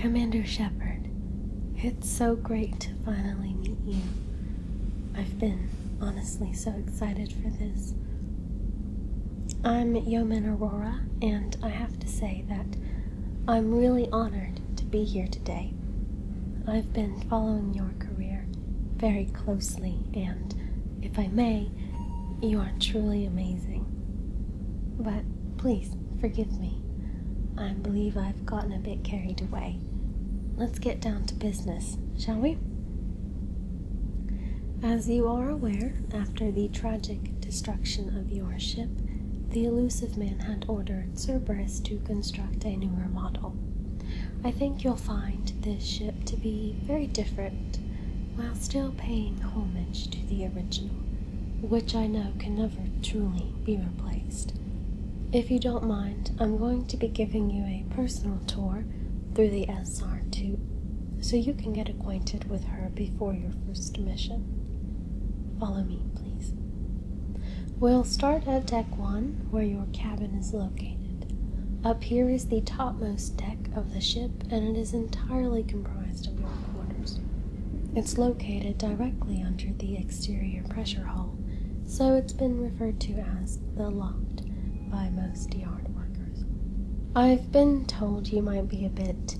Commander Shepard, it's so great to finally meet you. I've been honestly so excited for this. I'm Yeoman Aurora, and I have to say that I'm really honored to be here today. I've been following your career very closely, and if I may, you are truly amazing. But please forgive me. I believe I've gotten a bit carried away. Let's get down to business, shall we? As you are aware, after the tragic destruction of your ship, the Illusive Man had ordered Cerberus to construct a newer model. I think you'll find this ship to be very different, while still paying homage to the original, which I know can never truly be replaced. If you don't mind, I'm going to be giving you a personal tour through the SR-2, so you can get acquainted with her before your first mission. Follow me, please. We'll start at Deck 1, where your cabin is located. Up here is the topmost deck of the ship, and it is entirely comprised of your quarters. It's located directly under the exterior pressure hull, so it's been referred to as the loft by most yard workers. I've been told you might be a bit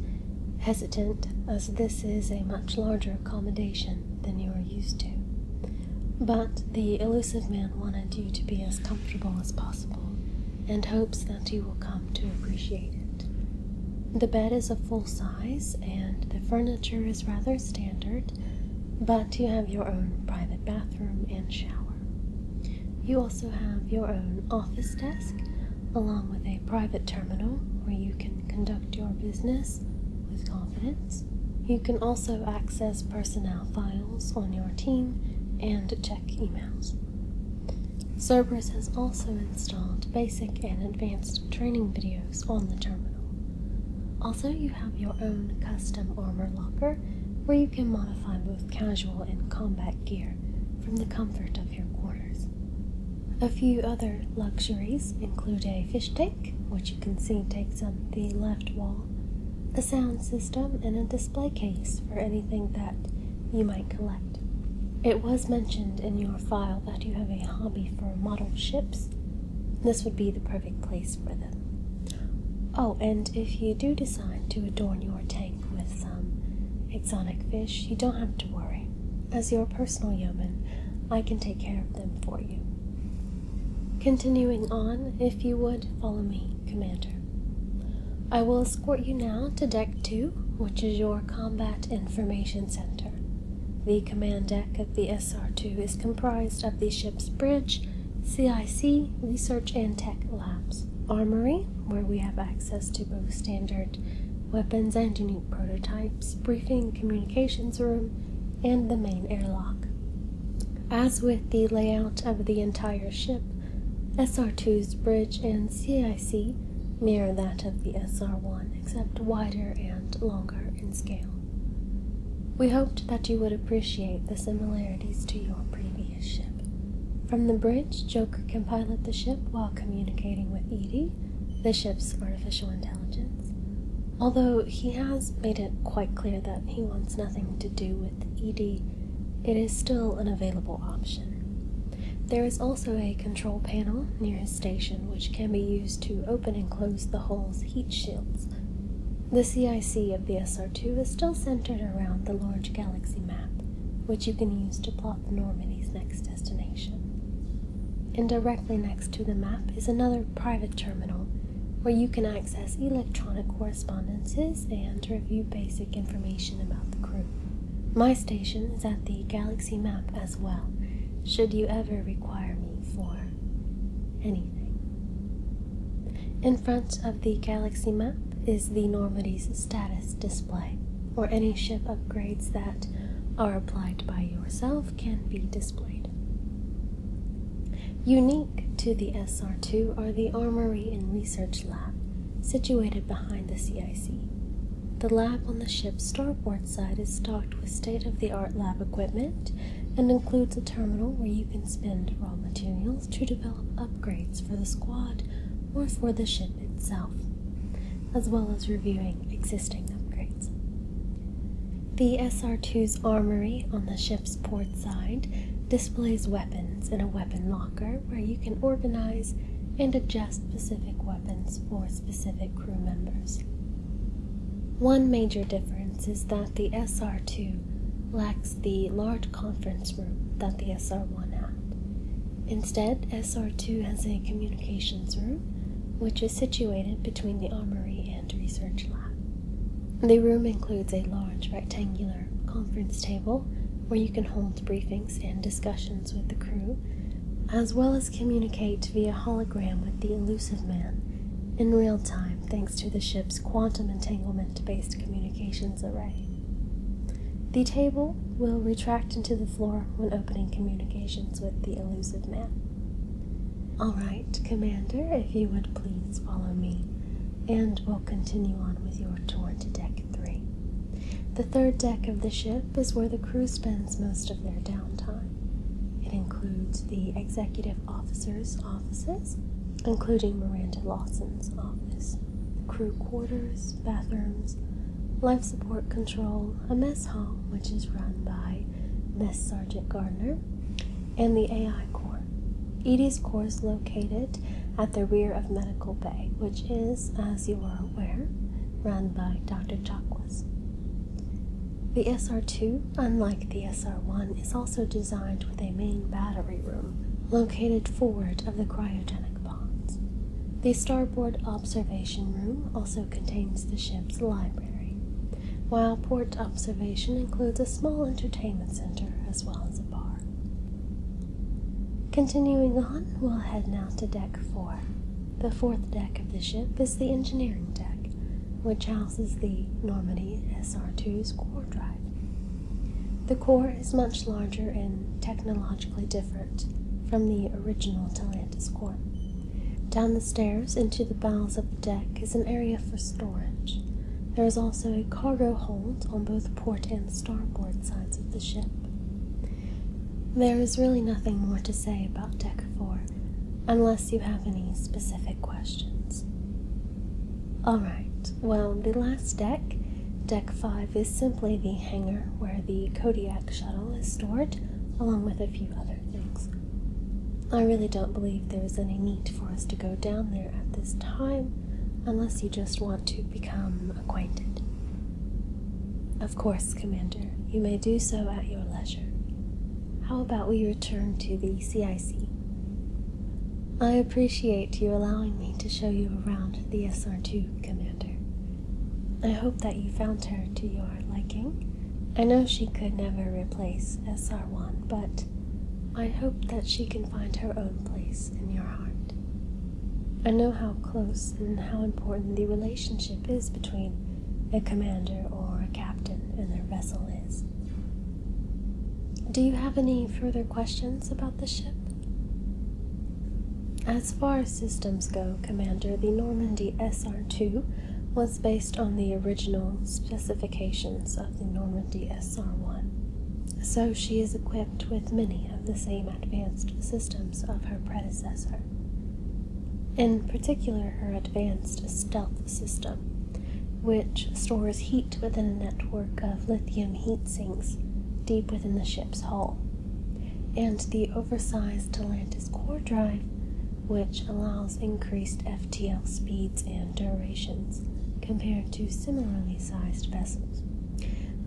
hesitant, as this is a much larger accommodation than you are used to. But the Illusive Man wanted you to be as comfortable as possible, and hopes that you will come to appreciate it. The bed is a full size, and the furniture is rather standard, but you have your own private bathroom and shower. You also have your own office desk, along with a private terminal where you can conduct your business with confidence. You can also access personnel files on your team and check emails. Cerberus has also installed basic and advanced training videos on the terminal. Also, you have your own custom armor locker where you can modify both casual and combat gear from the comfort of your quarters. A few other luxuries include a fish tank, which you can see takes up the left wall, a sound system, and a display case for anything that you might collect. It was mentioned in your file that you have a hobby for model ships. This would be the perfect place for them. Oh, and if you do decide to adorn your tank with some exotic fish, you don't have to worry. As your personal yeoman, I can take care of them for you. Continuing on, if you would follow me, Commander. I will escort you now to Deck 2, which is your Combat Information Center. The command deck of the SR-2 is comprised of the ship's bridge, CIC, research and tech labs, armory, where we have access to both standard weapons and unique prototypes, briefing communications room, and the main airlock. As with the layout of the entire ship, SR-2's bridge and CIC mirror that of the SR-1, except wider and longer in scale. We hoped that you would appreciate the similarities to your previous ship. From the bridge, Joker can pilot the ship while communicating with Edie, the ship's artificial intelligence. Although he has made it quite clear that he wants nothing to do with Edie, it is still an available option. There is also a control panel near his station which can be used to open and close the hull's heat shields. The CIC of the SR-2 is still centered around the large galaxy map, which you can use to plot the Normandy's next destination. And directly next to the map is another private terminal, where you can access electronic correspondences and review basic information about the crew. My station is at the galaxy map as well, should you ever require me for anything. In front of the galaxy map is the Normandy's status display, where any ship upgrades that are applied by yourself can be displayed. Unique to the SR-2 are the Armory and Research Lab, situated behind the CIC. The lab on the ship's starboard side is stocked with state-of-the-art lab equipment and includes a terminal where you can spend raw materials to develop upgrades for the squad or for the ship itself, as well as reviewing existing upgrades. The SR-2's armory on the ship's port side displays weapons in a weapon locker where you can organize and adjust specific weapons for specific crew members. One major difference is that the SR-2 lacks the large conference room that the SR-1 had. Instead, SR-2 has a communications room, which is situated between the armory and research lab. The room includes a large rectangular conference table where you can hold briefings and discussions with the crew, as well as communicate via hologram with the Illusive Man in real time thanks to the ship's quantum entanglement-based communications array. The table will retract into the floor when opening communications with the Illusive Man. Alright, Commander, if you would please follow me, and we'll continue on with your tour to Deck 3. The third deck of the ship is where the crew spends most of their downtime. It includes the executive officers' offices, including Miranda Lawson's office, crew quarters, bathrooms, life support control, a mess hall, which is run by Miss Sergeant Gardner, and the AI core. EDI's core is located at the rear of Medical Bay, which is, as you are aware, run by Dr. Chakwas. The SR-2, unlike the SR-1, is also designed with a main battery room located forward of the cryogenic pods. The starboard observation room also contains the ship's library, while port observation includes a small entertainment center as well as a bar. Continuing on, we'll head now to Deck 4. The fourth deck of the ship is the engineering deck, which houses the Normandy SR-2's core drive. The core is much larger and technologically different from the original Atlantis core. Down the stairs into the bowels of the deck is an area for storage. There is also a cargo hold on both port and starboard sides of the ship. There is really nothing more to say about Deck 4, unless you have any specific questions. Alright, well, the last deck, Deck 5, is simply the hangar where the Kodiak shuttle is stored, along with a few other things. I really don't believe there is any need for us to go down there at this time, unless you just want to become acquainted. Of course, Commander, you may do so at your leisure. How about we return to the CIC? I appreciate you allowing me to show you around the SR-2, Commander. I hope that you found her to your liking. I know she could never replace SR-1, but I hope that she can find her own place in your heart. I know how close and how important the relationship is between a commander or a captain and their vessel is. Do you have any further questions about the ship? As far as systems go, Commander, the Normandy SR-2 was based on the original specifications of the Normandy SR-1, so she is equipped with many of the same advanced systems of her predecessor. In particular, her advanced stealth system, which stores heat within a network of lithium heat sinks deep within the ship's hull, and the oversized Atlantis core drive, which allows increased FTL speeds and durations compared to similarly sized vessels,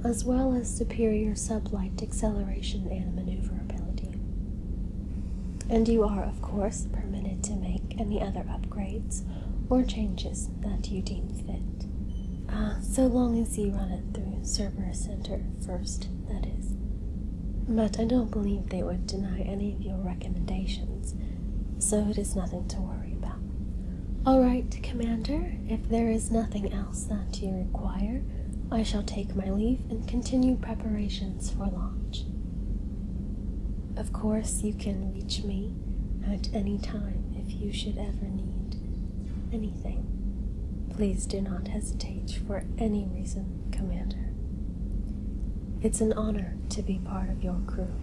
as well as superior sublight acceleration and maneuverability. And you are, of course, permitted to make any other upgrades or changes that you deem fit. So long as you run it through Cerberus Center first, that is. But I don't believe they would deny any of your recommendations, so it is nothing to worry about. Alright, Commander, if there is nothing else that you require, I shall take my leave and continue preparations for launch. Of course, you can reach me at any time if you should ever need anything. Please do not hesitate for any reason, Commander. It's an honor to be part of your crew.